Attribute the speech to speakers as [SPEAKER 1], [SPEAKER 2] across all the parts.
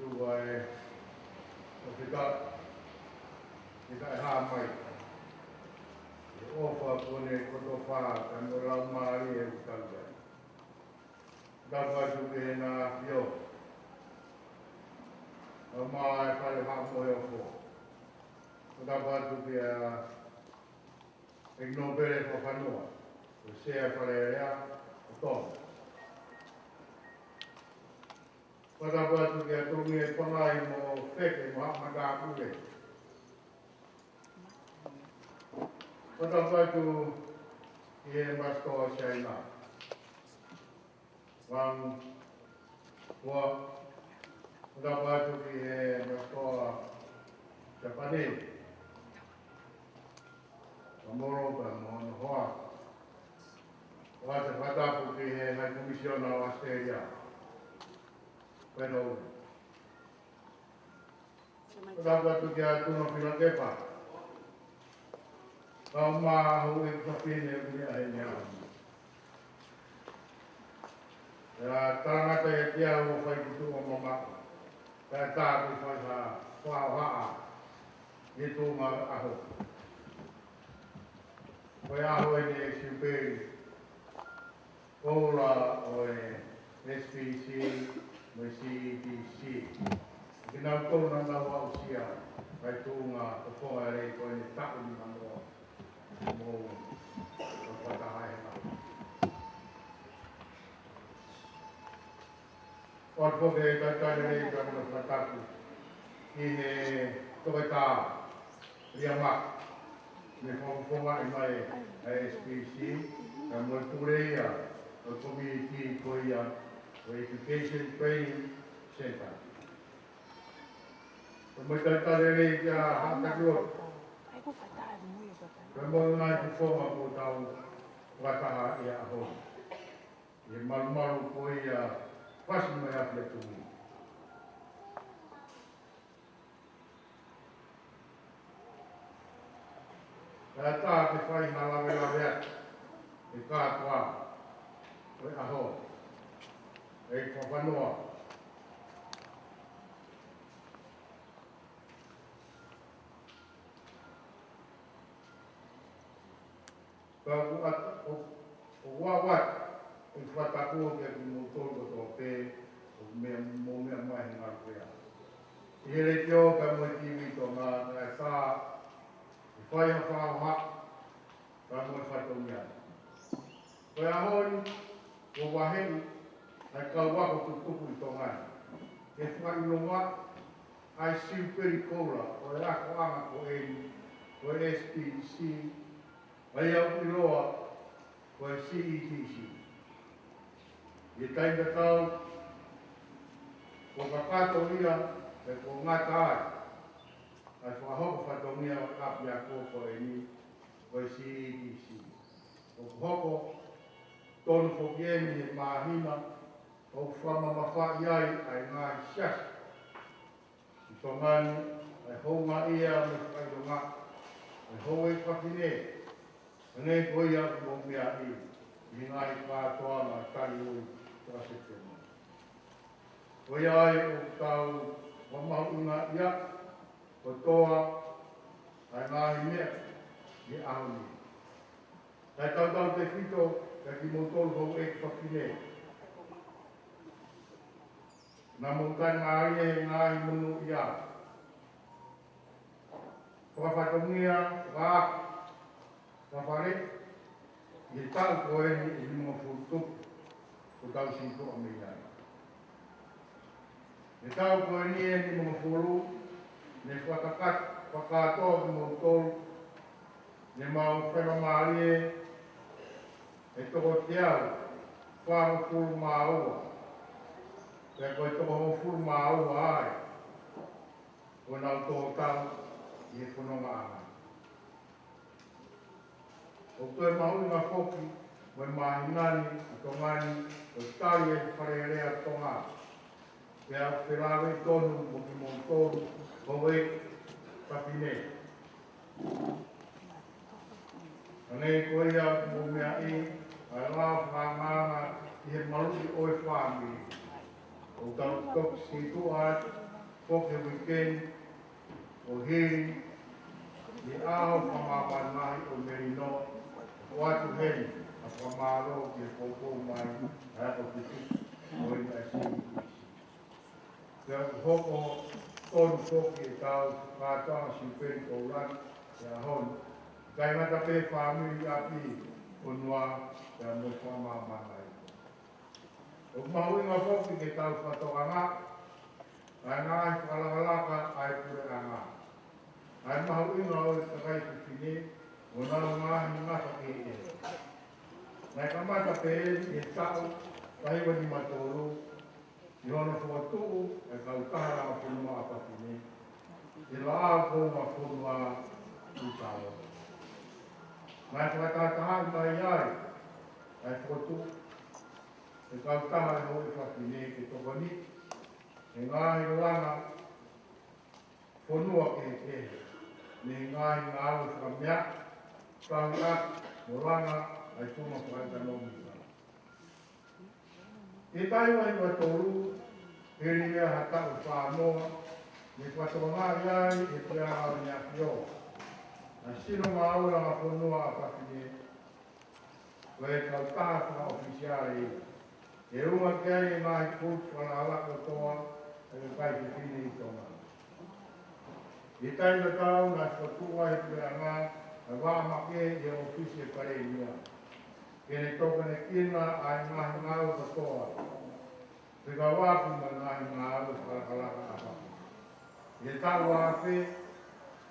[SPEAKER 1] tu ai kita hamai ofa pone koto fa kan ora mari e kalga dava tu ke na yo ma fa le ha mo yo fo dava tu ke ignobere fo fanua se a fa le ya to dava tu ke tu me panai mo feke mo ma ga ku le dava tu e basto China wang wa dava tu ke basto Japanese amoro ba mon hoa wa te fata ku ke na komisiona Australia pero dava tu ke tu no fila kepa ma ho e kapine ni ai nya ya tanga te dia o fai tu o mama ta ta ku fai ha wa ha ni tu ma aho ko ya ho ni sipe ora o Spc Cetc kina ko na na wa usia ai tu nga ko ai ko ni ta ni ma mo pata hai na or ko be ta ta ni ka mo pata ku ni to ta ria ma ni ko mai mai Spc na mo tu re ya o community ko ya o education training center mo ta ta re ya ha ta ko Ramon ngai ku forma ko tau wataha ia ho. Ia malu ko ia pas mai a pletu. Ta ke fai malawe lawe. E ka tua. Ko a ho. E ko panua. Ka o wa e fata ko ke mo to ko pe o me mo me mai na ko ya. Ele tio ka mo ti mi to na sa fai ha fa ha ka mo fa to ya. Ko ya hon ko wa he na ka wa ko tu ku to nga. Ke fa no wa ai si peri kola o la ko ama ko ko Spc ai au loa ko Cetc. Ye tai da tau ko ka kato ia e ko ngata ai. Ai fa ho fa to mia ka pia ko ni ko Cetc. O hoko ton fo geni e mahina o whama mawha iai ai ngā sias. I tō ngani ai honga ia me whaidonga ai hoa i whakine. Nei koia mo mea i ngā i kātoa ngā tari ui tōsetema. Koia ai o tau wamahu ngā ia o toa ai ngā i mea i ahoni. Tai tau te whito ka ki mo tolu hou e whakine. Nā mōkai ngā ia he ngā i munu ia. Whakawhatongia, whakaak, whakare, i tau koe ni i mga whutuku o tau sinto a mea. I tau koe ni e ni mga whuru, ne whakatoa ki mō tolu, ne mau whakamarie, e toko te au, wharu furu māua. Te koe toko ho furu māua ai, ko nau tō tau i e whanonga anga. O koe mahu ngā whoki, mai mahi ngani, i tō ngani, o tari e wharearea tonga. Te au whirawe tonu, mo ki mō tōru, ho e whakine. Anei koe ia mō mea i, ai ngā whanganga i he maruti oe whāmi. O tau tok si tu ai, poke weekend o hearing ni ao whamawanahi o merino o atu heri a whamaro ki popo mai a o pitu o i mai si. Kia hoko tonu poki e tau kātanga si peri ko rani e a honu. Kai ngata pe whamiri api o noa e a mo whamawanahi. O mahuinga poki ke tau whatoka ngā, ai ngāi whalagalaka ai pure a ngā. Ai mahuinga o e takai ku whine, o nau ngāhi ngata ke e. Nai kamata pe e tau, kahiwa ni matoru, i hono whuatuu e kautahara a whunua a pawhine, e laa ko ma whunua u tau. Nai whakatataha mai ai, ai whuatuu, e kautaha e hoi whakine ke tokoni, e ngāhi langa whonua ke he, ne ngāhi ngāu whakamea, kahi atu, mo langa ai tuma whaitanomi. E taiwa i watoru, he ria hatau whānoa, me whatoa ngāi ai e te ahau ni apio. Na sino ngāu langa whonua a whakine, koe kautaha whaka ofisiare e. E runga kia e mai kut wana alaka toa e me pai te whine i tonga. I taina tau nā whatua he pia ngā a wāmake e ofisi e pare nia. Kene toka ne kina ai ngahi ngāu katoa. Te ka wāku ma ngahi ngāu whalakalaka a whaku. I tau wāwhe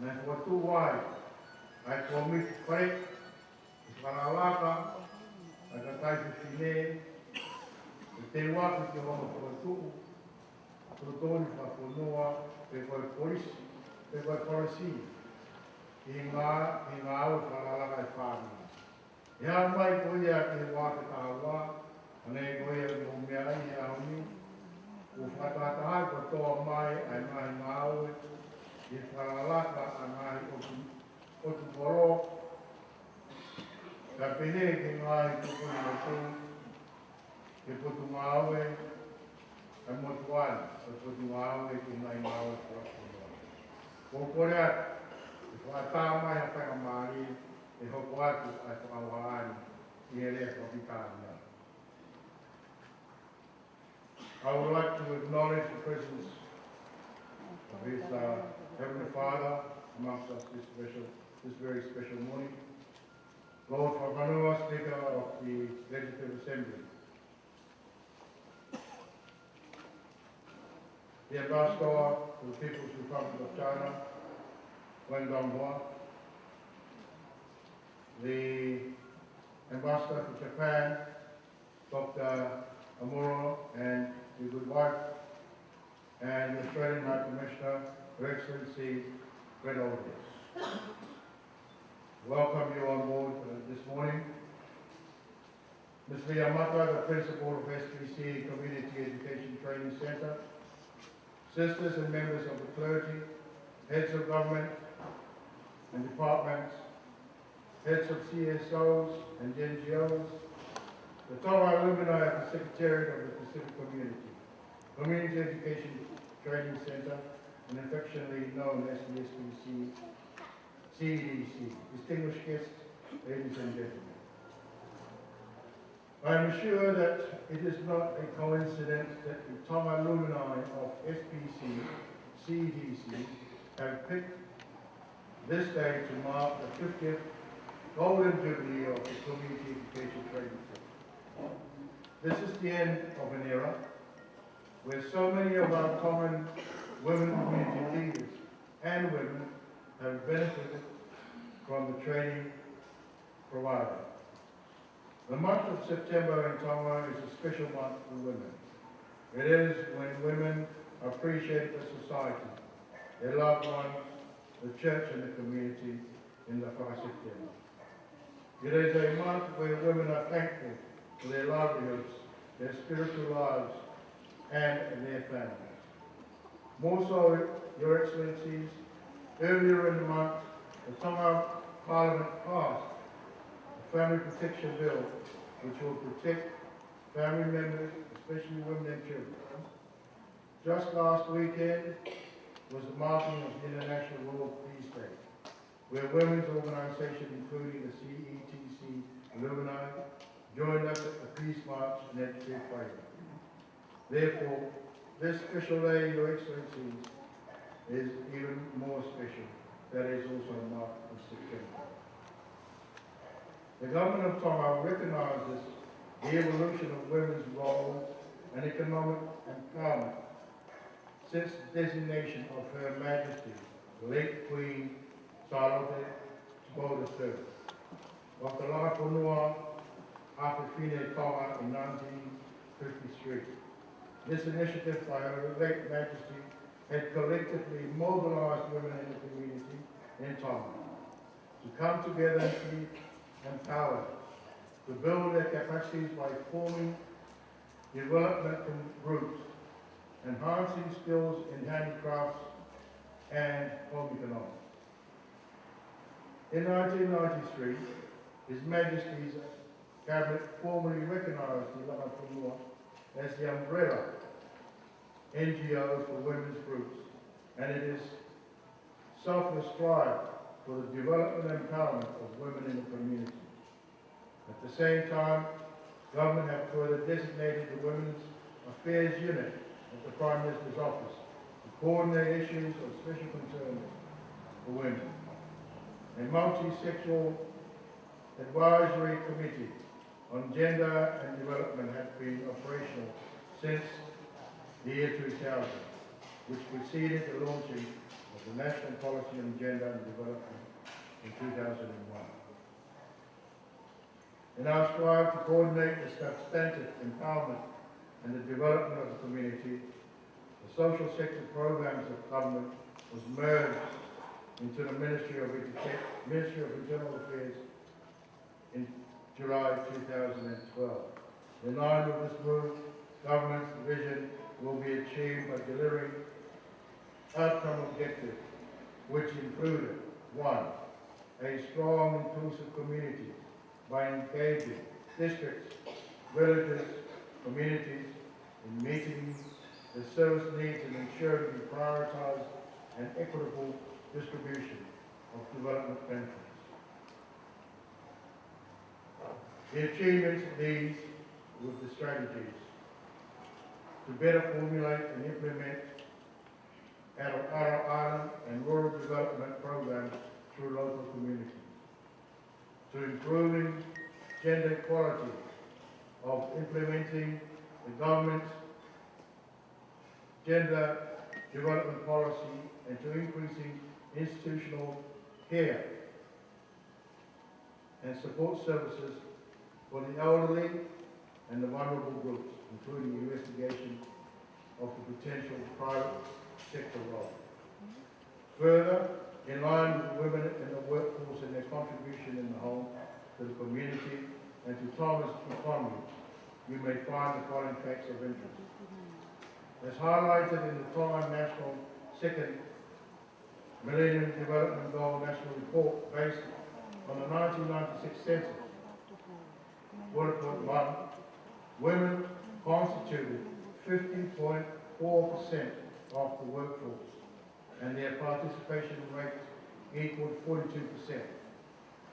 [SPEAKER 1] nā whatua ai komiti pare i whalalaka ai ka tai te whine te wāku te hono whakatuku, tōtoni whakonoa, te koe polisi, te koe polisi, i ngā au whakalaka e whānua. E hā mai koe ia te wāke tāwā, anei koe ia mō mea i e auni, o whakatahai ko toa mai ai ngahi ngā au, i whakalaka a ngahi otu poro, ka pehe ke ngahi tukuni o tū, ke putu ngāwe, e motuani, e putu ngāwe ki nai ngāwe whakapunua. Ko kore atu, e whakatā mai a whaka maari, e hoko atu ai whakawaani, i e rea whakitānia. I would like to acknowledge the presence of His Heavenly Father amongst us this very special morning. Lord Whakanua, Speaker of the Legislative Assembly, the Ambassador to the People's Republic of China, Wen Donghua, the Ambassador to Japan, Dr. Amuro, and the good wife, and the Australian High Commissioner, Her Excellency Fred Aldous. Welcome you on board this morning. Ms. Miyamata, the Principal of SPC Community Education Training Centre, sisters and members of the clergy, heads of government and departments, heads of CSOs and NGOs, the Tonga Alumini of the Secretariat of the Pacific Community Education Training Centre, and affectionately known as the SPC CEDC, distinguished guests, ladies and gentlemen. I am sure that it is not a coincidence that the Tonga alumni of SPC CEDC have picked this day to mark the 50th Golden Jubilee of the Community Education Training Center. This is the end of an era where so many of our common women community leaders and women have benefited from the training provided. The month of September in Tonga is a special month for women. It is when women appreciate the society, their loved ones, the church and the community in the Whakasitiana. It is a month where women are thankful for their livelihoods, their spiritual lives, and their families. More so, Your Excellencies, earlier in the month, the Tonga Parliament passed a Family Protection Bill which will protect family members, especially women and children. Just last weekend, was the marking of International World Peace Day, where women's organizations, including the Cetc Alumini, joined us at the Peace March and at their favour. Therefore, this special day, Your Excellencies, is even more special. That is also a mark of September. The Government of Tonga recognises the evolution of women's roles and economic empowerment since the designation of Her Majesty, the late Queen Charlotte Spalding III, of the Lākonua Awhiwhine Tonga in 1953. This initiative by Her late Majesty had collectively mobilised women in the community in Tonga to come together and be empowered, to build their capacities by forming development groups, enhancing skills in handicrafts and home economics. In 1993, His Majesty's Cabinet formally recognised the Lākonua as the umbrella NGO for women's groups, and it is self-prescribed for the development and empowerment of women in the community. At the same time, Government have further designated the Women's Affairs Unit at the Prime Minister's office to coordinate issues of special concern for women. A multi-sectoral advisory committee on gender and development has been operational since the year 2000, which preceded the launching of the National Policy on Gender and Development in 2001. In our strive to coordinate the substantive empowerment and the development of the community, the social sector programs of government was merged into the Ministry of Internal Affairs in July 2012. In line with this move, government's vision will be achieved by delivering outcome objectives, which included: 1, a strong, inclusive community by engaging districts, villages, communities in meeting the service needs and ensuring the prioritised and equitable distribution of development benefits. The achievements of these with the strategies to better formulate and implement our island and rural development programs through local communities, to improving gender equality of implementing the government's gender development policy, and to increasing institutional care and support services for the elderly and the vulnerable groups, including the investigation of the potential private sector role. Further, in line with women in the workforce and their contribution in the home, to the community, and to Tonga's economy, you may find the following facts of interest. As highlighted in the Tonga National Second Millennium Development Goal National Report based on the 1996 census, 1.1, women constituted 50.4% of the workforce, and their participation rate equaled 42%,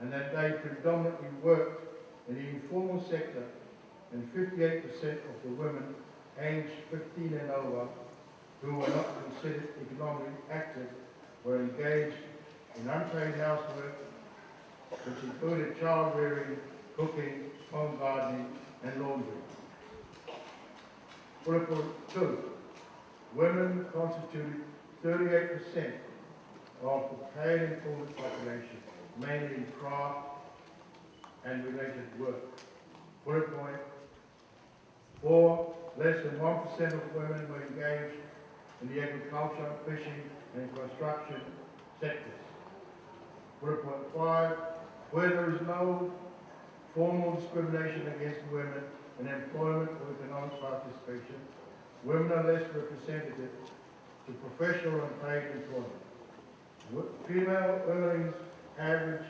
[SPEAKER 1] and that they predominantly worked in the informal sector, and 58% of the women aged 15 and over who were not considered economically active were engaged in unpaid housework, which included child rearing, cooking, home gardening, and laundry. Protocol 2. Women constituted 38% of the paid employment population, mainly in craft and related work. Bullet point 4. Less than 1% of women were engaged in the agriculture, fishing, and construction sectors. Bullet point 5. Where there is no formal discrimination against women in employment or economic participation, women are less representative to professional and paid employment. Female earnings average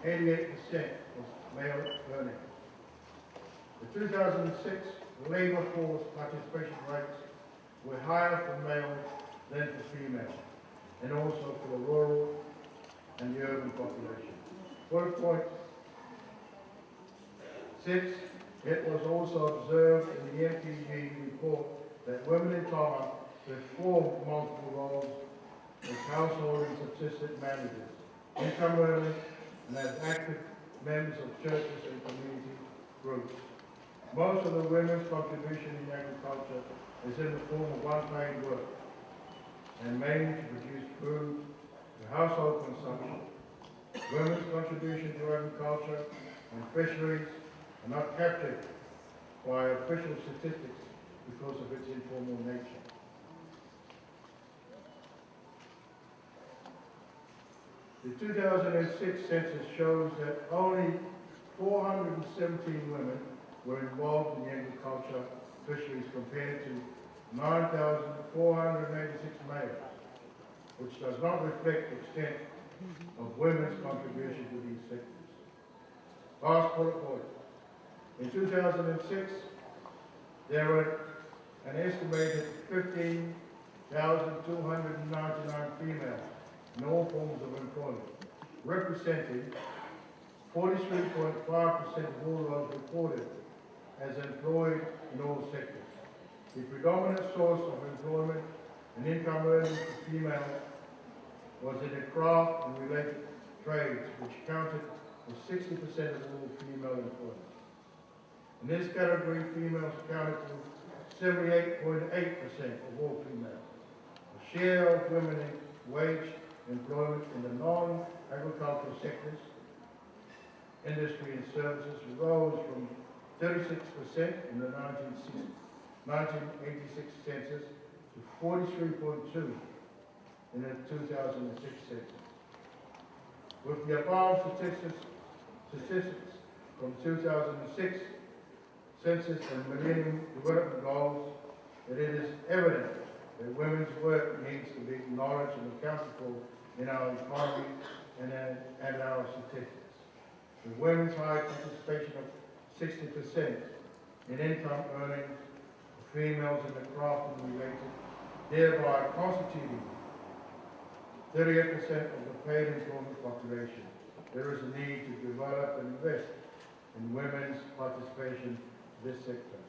[SPEAKER 1] 88% of male earnings. The 2006 labour force participation rates were higher for males than for females. and also for the rural and the urban population. Bullet point 6, it was also observed in the MPG report that women in Tonga perform multiple roles as household and subsistence managers, income earners, and as active members of churches and community groups. Most of the women's contribution in agriculture is in the form of unpaid work and mainly to produce food for household consumption. Women's contribution to agriculture and fisheries are not captured by official statistics because of its informal nature. The 2006 census shows that only 417 women were involved in the agriculture fisheries compared to 9,486 males, which does not reflect the extent of women's contribution to these sectors. Last bullet point. In 2006, there were an estimated 15,299 females in all forms of employment, representing 43.5% of all those reported as employed in all sectors. The predominant source of employment and income earnings for females was in the craft and related trades, which accounted for 60% of all female employment. In this category, females accounted for 78.8% of all females. The share of women in wage employment in the non-agricultural sectors, industry and services rose from 36% in the 1986 census to 43.2% in the 2006 census. With the above statistics from 2006 census and Millennium Development Goals, that it is evident that women's work needs to be acknowledged and accounted for in our economy and our statistics. With women's high participation of 60% in income earnings for females in the craft and related, thereby constituting 38% of the paid employment population, there is a need to develop and invest in women's participation in this sector.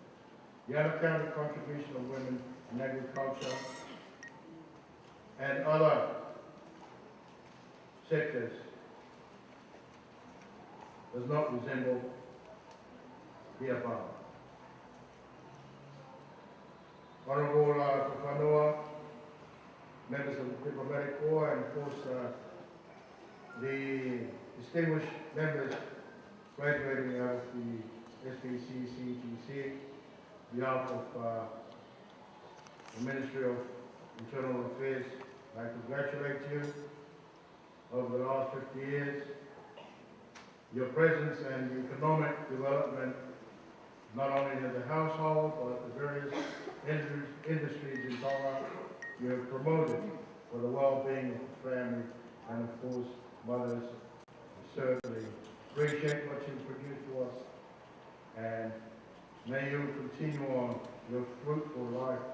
[SPEAKER 1] The unaccounted contribution of women in agriculture and other sectors does not resemble the above. Honourable Whanua, members of the diplomatic corps, and of course the distinguished members graduating out of the Spc Cetc, on behalf of the Ministry of Internal Affairs, I congratulate you over the last 50 years. Your presence and economic development, not only in the household, but the various industries in Tonga, you have promoted for the well-being of the family, and of course, mothers certainly appreciate what you produce for us, and may you continue on your fruitful life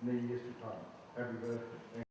[SPEAKER 1] in the years to come. Happy birthday. Thank you.